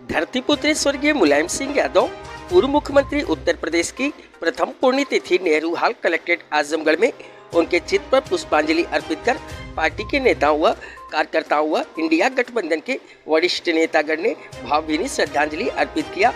धरतीपुत्र स्वर्गीय मुलायम सिंह यादव पूर्व मुख्यमंत्री उत्तर प्रदेश की प्रथम पुण्यतिथि नेहरू हाल कलेक्ट्रेट आजमगढ़ में उनके चित्र पर पुष्पांजलि अर्पित कर पार्टी के नेताओं व कार्यकर्ताओं व इंडिया गठबंधन के वरिष्ठ नेतागण ने भावभीनी श्रद्धांजलि अर्पित किया।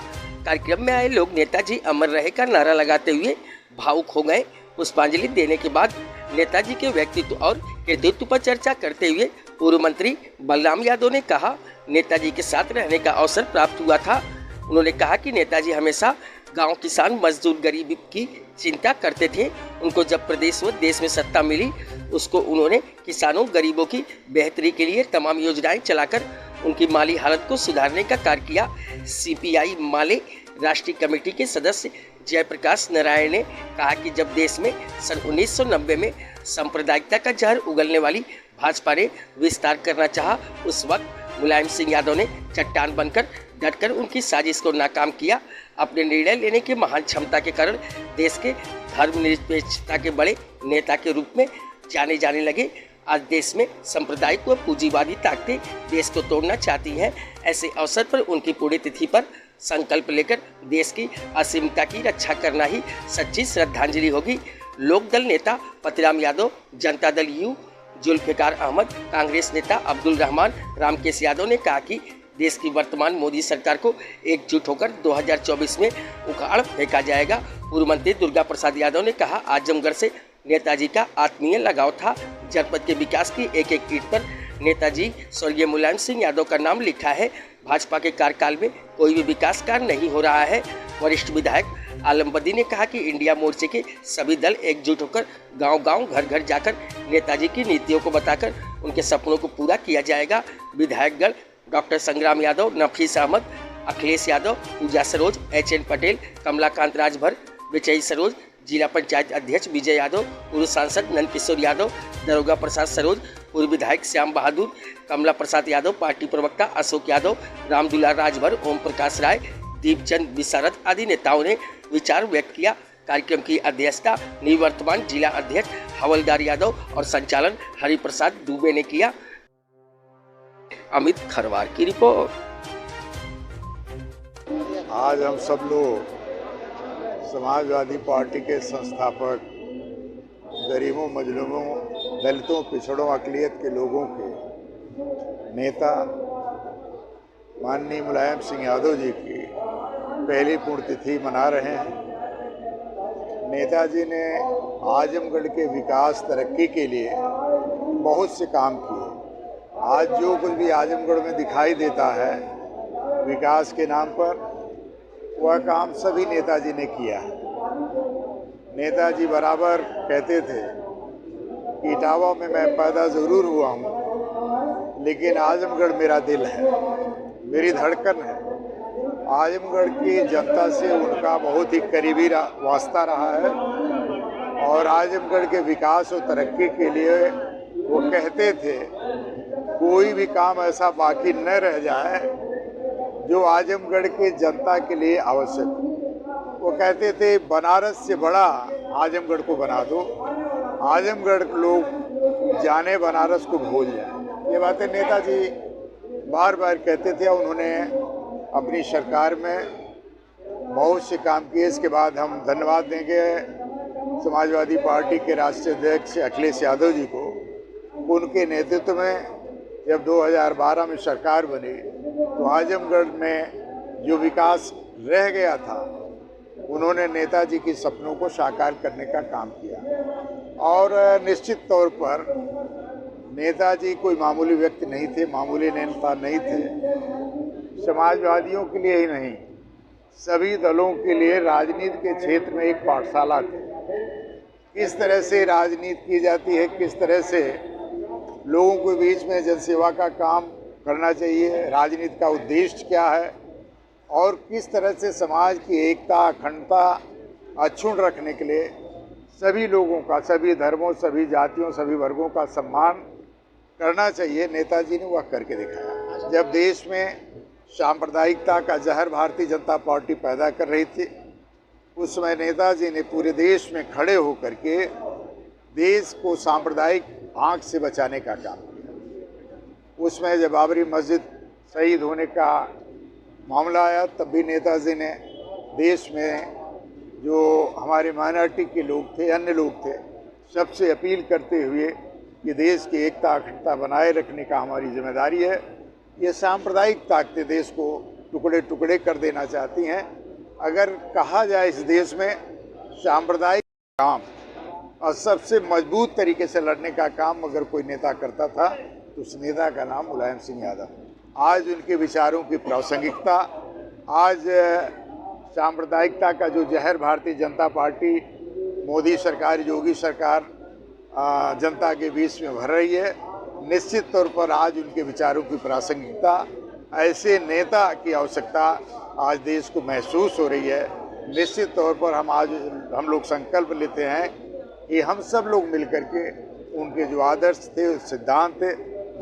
कार्यक्रम में आए लोग नेताजी अमर रहे का नारा लगाते हुए भावुक हो गए। पुष्पांजलि देने के बाद नेताजी के व्यक्तित्व और कृतित्व पर चर्चा करते हुए पूर्व मंत्री बलराम यादव ने कहा, नेताजी के साथ रहने का अवसर प्राप्त हुआ था। उन्होंने कहा कि नेताजी हमेशा गांव, किसान, मजदूर, गरीब की चिंता करते थे। उनको जब प्रदेश व देश में सत्ता मिली, उसको उन्होंने किसानों, गरीबों की बेहतरी के लिए तमाम योजनाएं चलाकर उनकी माली हालत को सुधारने का कार्य किया। सीपीआई माले राष्ट्रीय कमेटी के सदस्य जयप्रकाश नारायण ने कहा कि जब देश में सन 1990 में सांप्रदायिकता का जहर उगलने वाली भाजपा ने विस्तार करना चाहा, उस वक्त मुलायम सिंह यादव ने चट्टान बनकर डटकर उनकी साजिश को नाकाम किया। अपने निर्णय लेने की महान क्षमता के कारण देश के धर्मनिरपेक्षता के बड़े नेता के रूप में जाने जाने लगे। आज देश में सांप्रदायिक व पूंजीवादी ताकतें देश को तोड़ना चाहती हैं। ऐसे अवसर पर उनकी पुण्यतिथि पर संकल्प लेकर देश की असीमता की रक्षा करना ही सच्ची श्रद्धांजलि होगी। लोकदल नेता पतिराम यादव, जनता दल यू जुल्फिकार अहमद, कांग्रेस नेता अब्दुल रहमान रामकेश यादव ने कहा कि देश की वर्तमान मोदी सरकार को एकजुट होकर 2024 में उखाड़ फेंका जाएगा। पूर्व मंत्री दुर्गा प्रसाद यादव ने कहा, आजमगढ़ से नेताजी का आत्मीय लगाव था। जनपद के विकास की एक एक ईंट पर नेताजी स्वर्गीय मुलायम सिंह यादव का नाम लिखा है। भाजपा के कार्यकाल में कोई भी विकास कार्य नहीं हो रहा है। वरिष्ठ विधायक आलम बदी ने कहा कि इंडिया मोर्चे के सभी दल एकजुट होकर गांव-गांव, घर-घर जाकर नेताजी की नीतियों को बताकर उनके सपनों को पूरा किया जाएगा। विधायकगण डॉक्टर संग्राम यादव, नफीस अहमद, अखिलेश यादव, पूजा सरोज, एच.एन. पटेल, कमलाकांत राजभर, विजयी सरोज, जिला पंचायत अध्यक्ष विजय यादव, पूर्व सांसद नंदकिशोर यादव, दरोगा प्रसाद सरोज, पूर्व विधायक श्याम बहादुर, कमला प्रसाद यादव, पार्टी प्रवक्ता अशोक यादव, रामदुलार राजभर, ओम प्रकाश राय, दीपचंद विशारद आदि नेताओं ने विचार व्यक्त किया। कार्यक्रम की अध्यक्षता निवर्तमान जिला अध्यक्ष हवलदार यादव और संचालन हरिप्रसाद दुबे ने किया। अमित खरवार की रिपोर्ट। आज हम सब लोग समाजवादी पार्टी के संस्थापक, गरीबों, मजलूमों, दलितों, पिछड़ों, अक़लियत के लोगों के नेता माननीय मुलायम सिंह यादव जी की पहली पुण्यतिथि मना रहे हैं। नेताजी ने आजमगढ़ के विकास, तरक्की के लिए बहुत से काम किए। आज जो कुछ भी आजमगढ़ में दिखाई देता है विकास के नाम पर, वह काम सभी नेताजी ने किया है। नेताजी बराबर कहते थे कि इटावा में मैं पैदा ज़रूर हुआ हूँ, लेकिन आजमगढ़ मेरा दिल है, मेरी धड़कन है। आजमगढ़ की जनता से उनका बहुत ही करीबी वास्ता रहा है और आजमगढ़ के विकास और तरक्की के लिए वो कहते थे कोई भी काम ऐसा बाकी न रह जाए जो आजमगढ़ के जनता के लिए आवश्यक है। वो कहते थे बनारस से बड़ा आजमगढ़ को बना दो, आजमगढ़ लोग जाने बनारस को भूल जाए। ये बातें नेताजी बार बार कहते थे। उन्होंने अपनी सरकार में बहुत से काम किए। इसके बाद हम धन्यवाद देंगे समाजवादी पार्टी के राष्ट्रीय अध्यक्ष अखिलेश यादव जी को। उनके नेतृत्व में जब 2012 में सरकार बनी तो आजमगढ़ में जो विकास रह गया था, उन्होंने नेताजी के सपनों को साकार करने का काम किया। और निश्चित तौर पर नेताजी कोई मामूली व्यक्ति नहीं थे, मामूली नेता नहीं थे। समाजवादियों के लिए ही नहीं, सभी दलों के लिए राजनीति के क्षेत्र में एक पाठशाला थी। किस तरह से राजनीति की जाती है, किस तरह से लोगों के बीच में जनसेवा का काम करना चाहिए, राजनीति का उद्देश्य क्या है और किस तरह से समाज की एकता, अखंडता अक्षुण्ण रखने के लिए सभी लोगों का, सभी धर्मों, सभी जातियों, सभी वर्गों का सम्मान करना चाहिए, नेताजी ने वह करके दिखाया। जब देश में सांप्रदायिकता का जहर भारतीय जनता पार्टी पैदा कर रही थी, उस समय नेताजी ने पूरे देश में खड़े होकर के देश को सांप्रदायिक आंख से बचाने का काम किया। उसमें जब बाबरी मस्जिद शहीद होने का मामला आया तब भी नेताजी ने देश में जो हमारे माइनॉरिटी के लोग थे, अन्य लोग थे, सबसे अपील करते हुए कि देश की एकता अखंडता बनाए रखने का हमारी जिम्मेदारी है। ये सांप्रदायिक ताकतें देश को टुकड़े टुकड़े कर देना चाहती हैं। अगर कहा जाए इस देश में सांप्रदायिक काम और सबसे मजबूत तरीके से लड़ने का काम अगर कोई नेता करता था तो उस नेता का नाम मुलायम सिंह यादव। आज उनके विचारों की प्रासंगिकता, आज सांप्रदायिकता का जो जहर भारतीय जनता पार्टी, मोदी सरकार, योगी सरकार जनता के बीच में भर रही है, निश्चित तौर पर आज उनके विचारों की प्रासंगिकता, ऐसे नेता की आवश्यकता आज देश को महसूस हो रही है। निश्चित तौर पर हम लोग संकल्प लेते हैं कि हम सब लोग मिलकर के उनके जो आदर्श थे, सिद्धांत थे,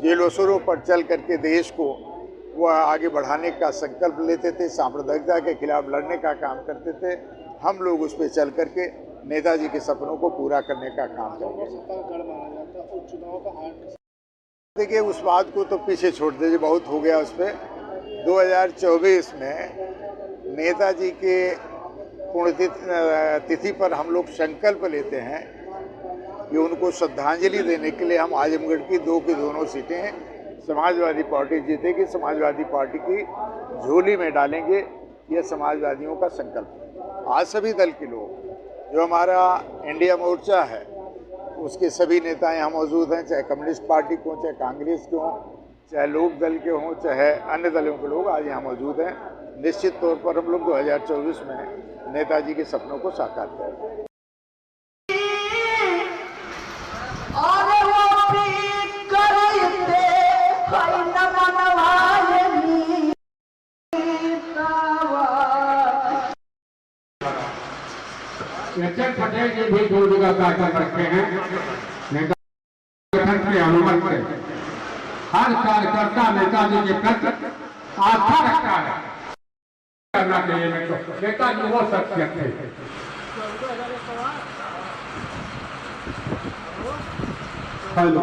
जेलों पर चल करके देश को वह आगे बढ़ाने का संकल्प लेते थे, सांप्रदायिकता के खिलाफ लड़ने का काम करते थे। हम लोग उस पर चल करके नेताजी के सपनों को पूरा करने का काम करेंगे। देखिए, उस बात को तो पीछे छोड़ दीजिए, बहुत हो गया उस पर। 2024 में नेताजी के पुण्यतिथि पर हम लोग संकल्प लेते हैं कि उनको श्रद्धांजलि देने के लिए हम आजमगढ़ की दोनों सीटें समाजवादी पार्टी जीतेगी, समाजवादी पार्टी की झोली में डालेंगे। यह समाजवादियों का संकल्प है। आज सभी दल के लोग, जो हमारा इंडिया मोर्चा है, उसके सभी नेता यहाँ मौजूद हैं, चाहे कम्युनिस्ट पार्टी के हों, चाहे कांग्रेस के हों, चाहे लोक दल के हों, चाहे अन्य दलों के लोग आज यहाँ मौजूद हैं। निश्चित तौर पर हम लोग 2024 में नेताजी के सपनों को साकार करेंगे। पटेल जी भी 2 जगह कार्यक्रम रखे हैं। नेता संगठन के अनुमति से हर कार्यकर्ता नेताजी के प्रति आस्था रखता है, करना चाहिए। नेताजी वो शख्सियत थे। हेलो।